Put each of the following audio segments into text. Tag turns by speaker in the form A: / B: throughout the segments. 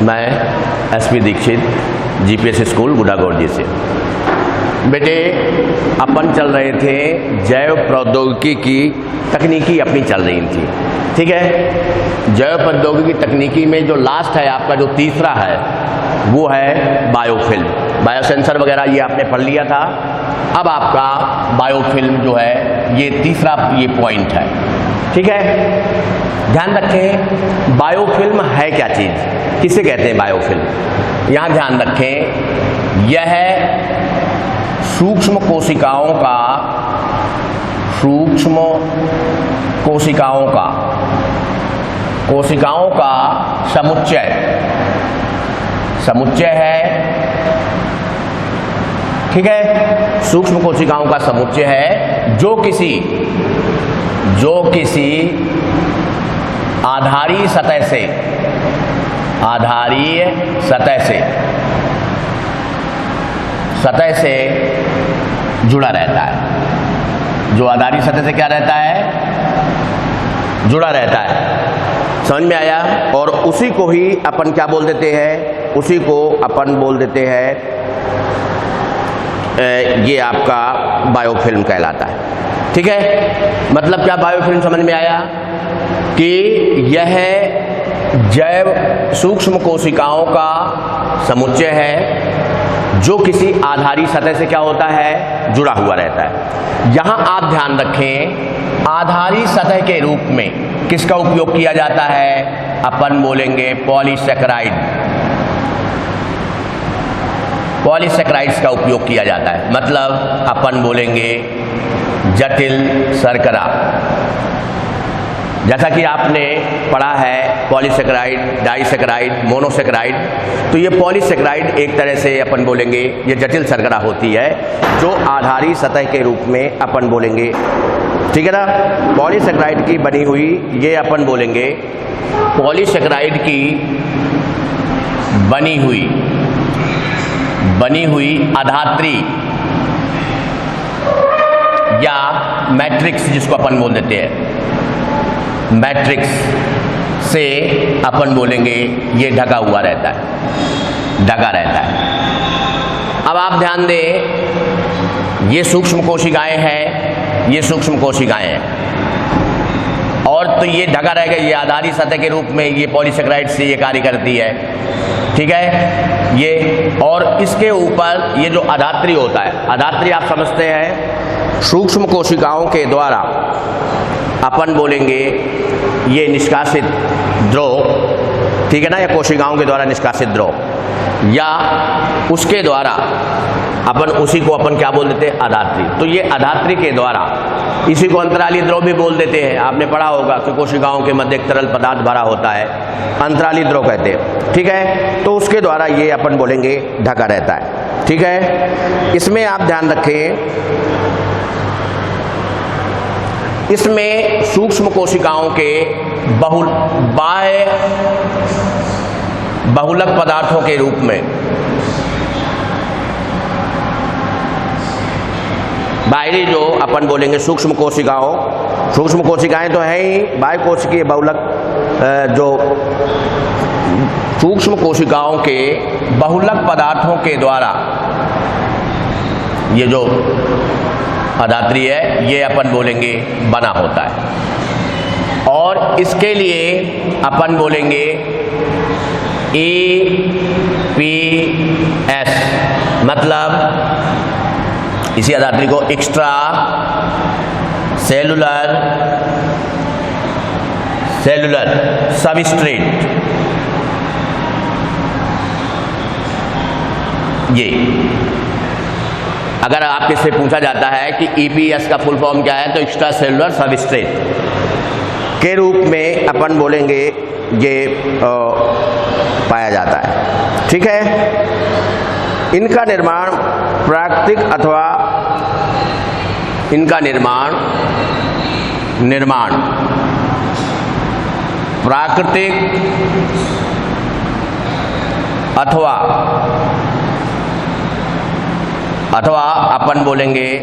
A: मैं SP Dixit GPS school गुडागौर से। बेटे अपन चल रहे थे जैव प्रौद्योगिकी की तकनीकी अपनी चल रही थी, ठीक है। जैव प्रौद्योगिकी तकनीकी में जो लास्ट है आपका, जो तीसरा है वो है बायोफिल्म। बायोसेंसर वगैरह ये आपने पढ़ लिया था। अब आपका बायोफिल्म जो है ये तीसरा ये पॉइंट है, ठीक है। ध्यान रखें बायोफिल्म है क्या चीज़, किसे कहते हैं बायोफिल्म। यहाँ ध्यान रखें यह है सूक्ष्म कोशिकाओं का समुच्चय है, ठीक है। सूक्ष्म कोशिकाओं का समुच्चय है जो किसी आधारीय सतह से जुड़ा रहता है। जो आधारीय सतह से क्या रहता है, जुड़ा रहता है। समझ में आया। और उसी को ही अपन क्या बोल देते हैं, उसी को अपन बोल देते हैं ये आपका बायोफिल्म कहलाता है, ठीक है। मतलब क्या बायोफिल्म समझ में आया कि यह जैव सूक्ष्म कोशिकाओं का समुच्चय है जो किसी आधारी सतह से क्या होता है, जुड़ा हुआ रहता है। यहां आप ध्यान रखें आधारी सतह के रूप में किसका उपयोग किया जाता है, अपन बोलेंगे पॉलीसेकेराइड्स का उपयोग किया जाता है। मतलब अपन बोलेंगे जटिल शर्करा। जैसा कि आपने पढ़ा है पॉलीसेकेराइड, डाइसेकेराइड, मोनोसेकेराइड, तो ये पॉलीसेकेराइड एक तरह से अपन बोलेंगे ये जटिल शर्करा होती है जो आधारी सतह के रूप में अपन बोलेंगे, ठीक है ना। पॉलीसेकेराइड की बनी हुई ये अपन बोलेंगे पॉलीसेकेराइड की बनी हुई अधात्री या मैट्रिक्स जिसको अपन बोल देते हैं, मैट्रिक्स से अपन बोलेंगे ये ढका हुआ रहता है, ढका रहता है। अब आप ध्यान दें ये सूक्ष्म कोशिकाएं हैं, ये सूक्ष्म कोशिकाएं हैं और तो ये ढका रहेगा, ये आधारी सतह के रूप में ये पॉलीसेकेराइड से ये कार्य करती है, ठीक है। ये और इसके ऊपर ये जो अधात्री होता है, अधात्री आप समझते हैं सूक्ष्म कोशिकाओं के द्वारा अपन बोलेंगे ये निष्कासित द्रव, ठीक है ना, या कोशिकाओं के द्वारा निष्कासित द्रव या उसके द्वारा अपन उसी को अपन क्या बोल देते हैं, अधात्री। तो ये अधात्री के द्वारा इसी को अंतराली द्रव भी बोल देते हैं। आपने पढ़ा होगा कि कोशिकाओं के मध्य एक तरल पदार्थ भरा होता है, अंतराली द्रव कहते हैं, ठीक है। तो उसके द्वारा ये अपन बोलेंगे ढका रहता है, ठीक है। इसमें आप ध्यान रखें इसमें सूक्ष्म कोशिकाओं के बहुलक पदार्थों के रूप में बाहरी जो अपन बोलेंगे सूक्ष्म कोशिकाएं तो है ही बाह्यकोशिकीय बहुलक, जो सूक्ष्म कोशिकाओं के बहुलक पदार्थों के द्वारा ये जो अधात्री है ये अपन बोलेंगे बना होता है। और इसके लिए अपन बोलेंगे APS, मतलब इसी अधात्री को एक्स्ट्रा सेलुलर सबस्ट्रेट, ये अगर आपके से पूछा जाता है कि EPS का फुल फॉर्म क्या है, तो एक्स्ट्रा सेलुलर सबस्ट्रेट के रूप में अपन बोलेंगे ये पाया जाता है, ठीक है। इनका निर्माण प्राकृतिक अथवा इनका निर्माण प्राकृतिक अथवा अपन बोलेंगे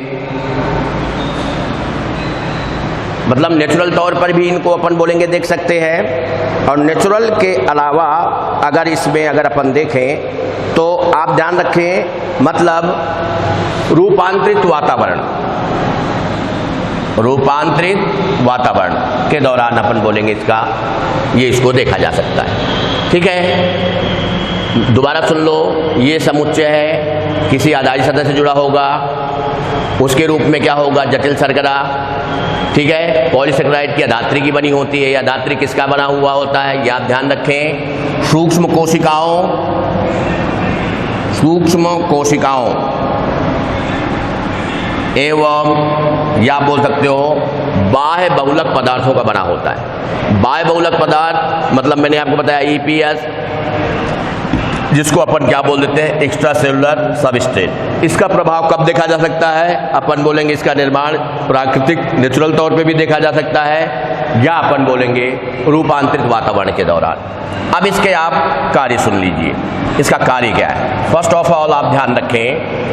A: मतलब नेचुरल तौर पर भी इनको अपन बोलेंगे देख सकते हैं, और नेचुरल के अलावा अगर इसमें अगर अपन देखें तो आप ध्यान रखें, मतलब रूपांतरित वातावरण, रूपांतरित वातावरण के दौरान अपन बोलेंगे इसका, ये इसको देखा जा सकता है। ठीक है, दोबारा सुन लो, ये समुच्चय है, किसी आधारी सतह से जुड़ा होगा, उसके रूप में क्या होगा, जटिल शर्करा। ठीक है, पॉलीसेकेराइड की धात्री की बनी होती है, या धात्री किसका बना हुआ होता है, ये आप ध्यान रखें। सूक्ष्म कोशिकाओं एवं या बोल सकते हो बाह्य बहुलक पदार्थों का बना होता है। बाह्य बहुलक पदार्थ मतलब मैंने आपको बताया EPS, जिसको अपन क्या बोल देते हैं, एक्स्ट्रा सेलुलर सबस्ट्रेट। इसका प्रभाव कब देखा जा सकता है, अपन बोलेंगे इसका निर्माण प्राकृतिक नेचुरल तौर पे भी देखा जा सकता है, या अपन बोलेंगे रूपांतरित वातावरण के दौरान। अब इसके आप कार्य सुन लीजिए, इसका कार्य क्या है। फर्स्ट ऑफ ऑल आप ध्यान रखें,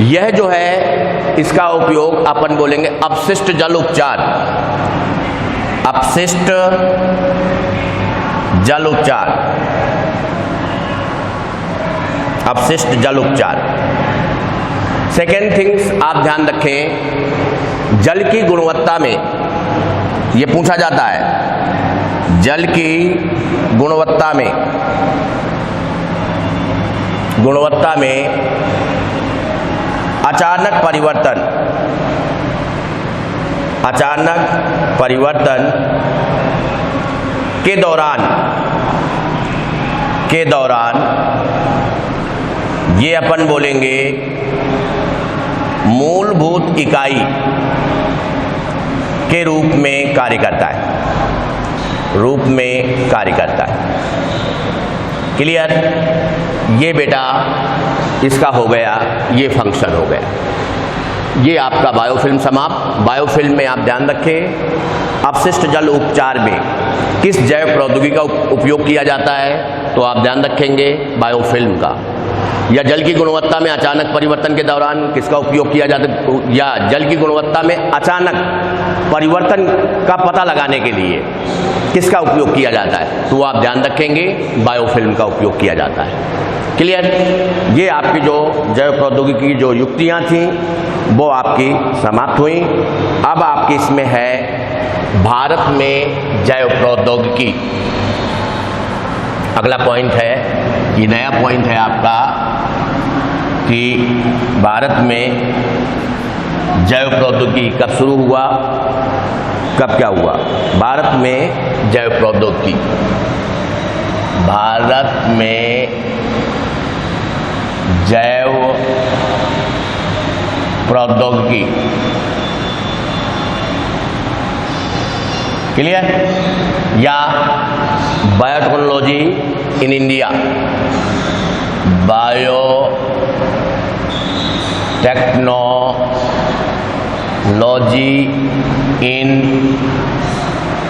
A: यह जो है इसका उपयोग अपन बोलेंगे अपशिष्ट जल उपचार, अपशिष्ट जल उपचार, अपशिष्ट जल उपचार। सेकेंड थिंग्स आप ध्यान रखें, जल की गुणवत्ता में ये पूछा जाता है, जल की गुणवत्ता में अचानक परिवर्तन के दौरान ये अपन बोलेंगे मूलभूत इकाई के रूप में कार्य करता है, क्लियर। ये बेटा इसका हो गया, ये फंक्शन हो गया। ये आपका बायोफिल्म समाप्त। बायोफिल्म में आप ध्यान रखें, अपशिष्ट जल उपचार में किस जैव प्रौद्योगिकी का उपयोग किया जाता है, तो आप ध्यान रखेंगे बायोफिल्म का। या जल की गुणवत्ता में अचानक परिवर्तन के दौरान किसका उपयोग किया जाता है, या जल की गुणवत्ता में अचानक परिवर्तन का पता लगाने के लिए किसका उपयोग किया जाता है, तो आप ध्यान रखेंगे बायोफिल्म का उपयोग किया जाता है। क्लियर। ये आपकी जो जैव प्रौद्योगिकी की जो युक्तियाँ थीं वो आपकी समाप्त हुई। अब आपकी इसमें है भारत में जैव प्रौद्योगिकी। अगला पॉइंट है, ये नया पॉइंट है आपका कि भारत में जैव प्रौद्योगिकी कब शुरू हुआ, कब क्या हुआ। भारत में जैव प्रौद्योगिकी, भारत में जैव प्रौद्योगिकी, क्लियर। या biotechnology in India, biotechnology in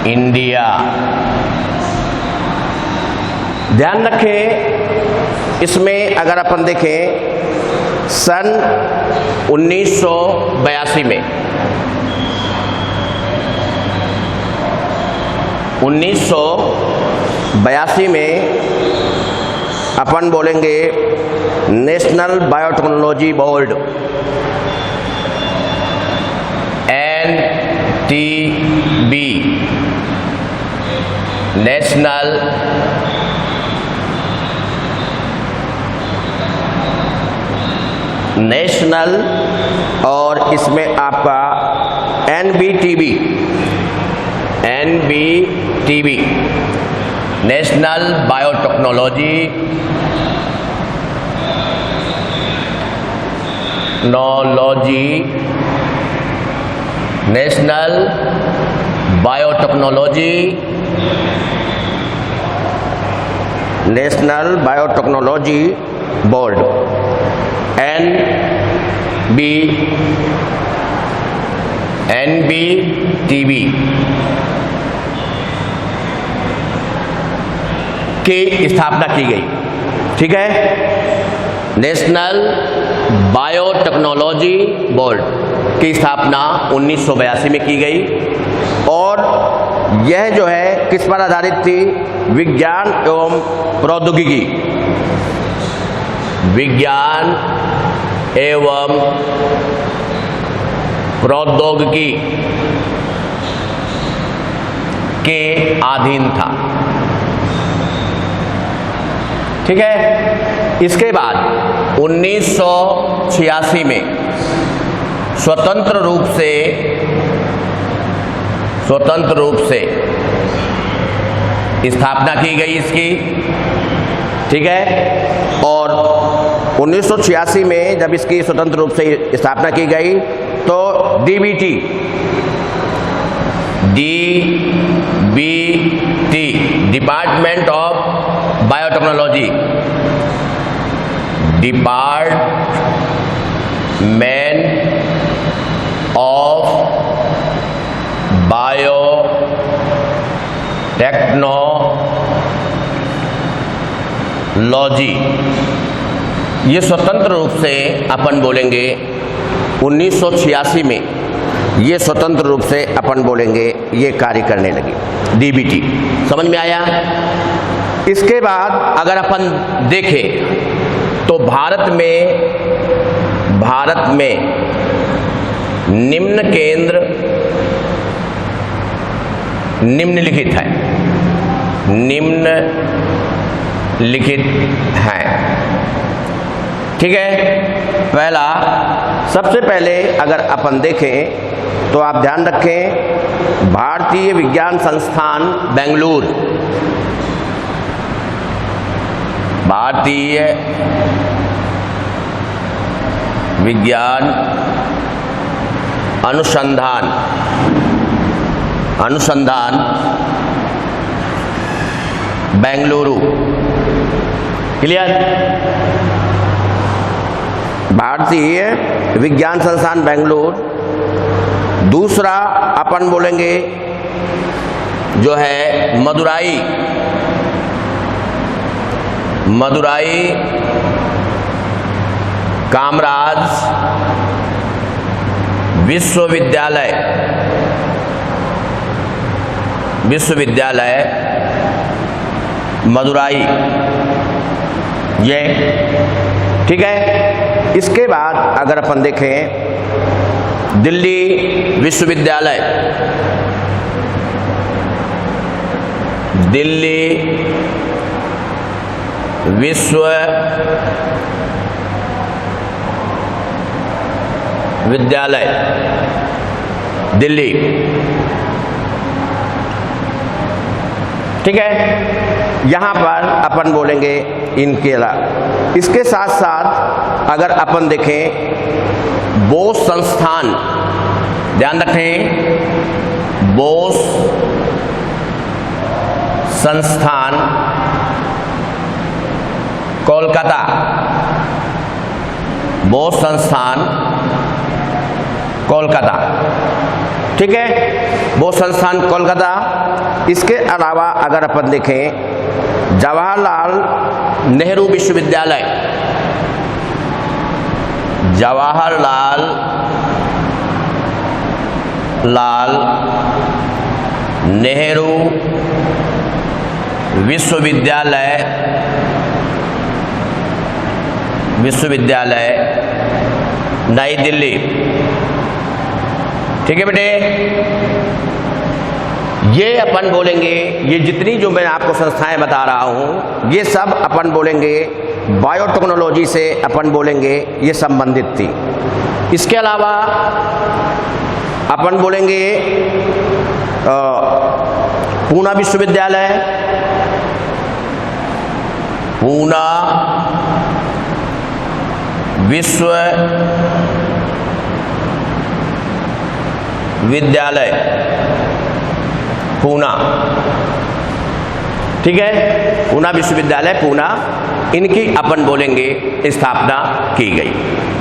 A: India. ध्यान रखें, इसमें अगर अपन देखें सन 1982 में 1982 में अपन बोलेंगे national biotechnology board NTB, national और इसमें आपका NBTB, national biotechnology national biotechnology board NBTB की स्थापना की गई। ठीक है, नेशनल बायोटेक्नोलॉजी बोर्ड की स्थापना 1982 में की गई और यह जो है किस पर आधारित थी? विज्ञान एवं प्रौद्योगिकी, विज्ञान एवं प्रौद्योगिकी के अधीन था। ठीक है। इसके बाद 1986 में स्वतंत्र रूप से स्थापना की गई इसकी। ठीक है। और 1986 में जब इसकी स्वतंत्र रूप से स्थापना की गई तो DBT department of biotechnology, department of biotechnology, ये स्वतंत्र रूप से अपन बोलेंगे 1986 में ये स्वतंत्र रूप से अपन बोलेंगे ये कार्य करने लगी DBT। समझ में आया? इसके बाद अगर अपन देखें तो भारत में निम्न केंद्र निम्नलिखित हैं। ठीक है। पहला, सबसे पहले अगर अपन देखें तो आप ध्यान रखें, भारतीय विज्ञान संस्थान बेंगलुरु, भारतीय विज्ञान अनुसंधान बेंगलुरु। क्लियर? भारतीय विज्ञान संस्थान बेंगलुरु। दूसरा अपन बोलेंगे जो है मदुराई कामराज विश्वविद्यालय मदुराई, ये। ठीक है। इसके बाद अगर अपन देखें दिल्ली विश्वविद्यालय, दिल्ली विश्वविद्यालय दिल्ली। ठीक है। यहाँ पर अपन बोलेंगे इनके अलावा। इसके साथ साथ अगर अपन देखें बोस संस्थान, ध्यान रखें, बोस संस्थान कोलकाता, बोस संस्थान कोलकाता। ठीक है। बोस संस्थान कोलकाता। इसके अलावा अगर अपन देखें जवाहरलाल नेहरू विश्वविद्यालय, जवाहरलाल नेहरू विश्वविद्यालय नई दिल्ली। ठीक है बेटे। ये अपन बोलेंगे, ये जितनी जो मैं आपको संस्थाएं बता रहा हूँ ये सब अपन बोलेंगे बायोटेक्नोलॉजी से अपन बोलेंगे ये संबंधित थी। इसके अलावा अपन बोलेंगे पूना विश्वविद्यालय, पूना विश्वविद्यालय पूना। ठीक है। पूना विश्वविद्यालय पूना, इनकी अपन बोलेंगे स्थापना की गई।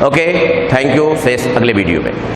A: Okay, thank you. से अगले वीडियो में।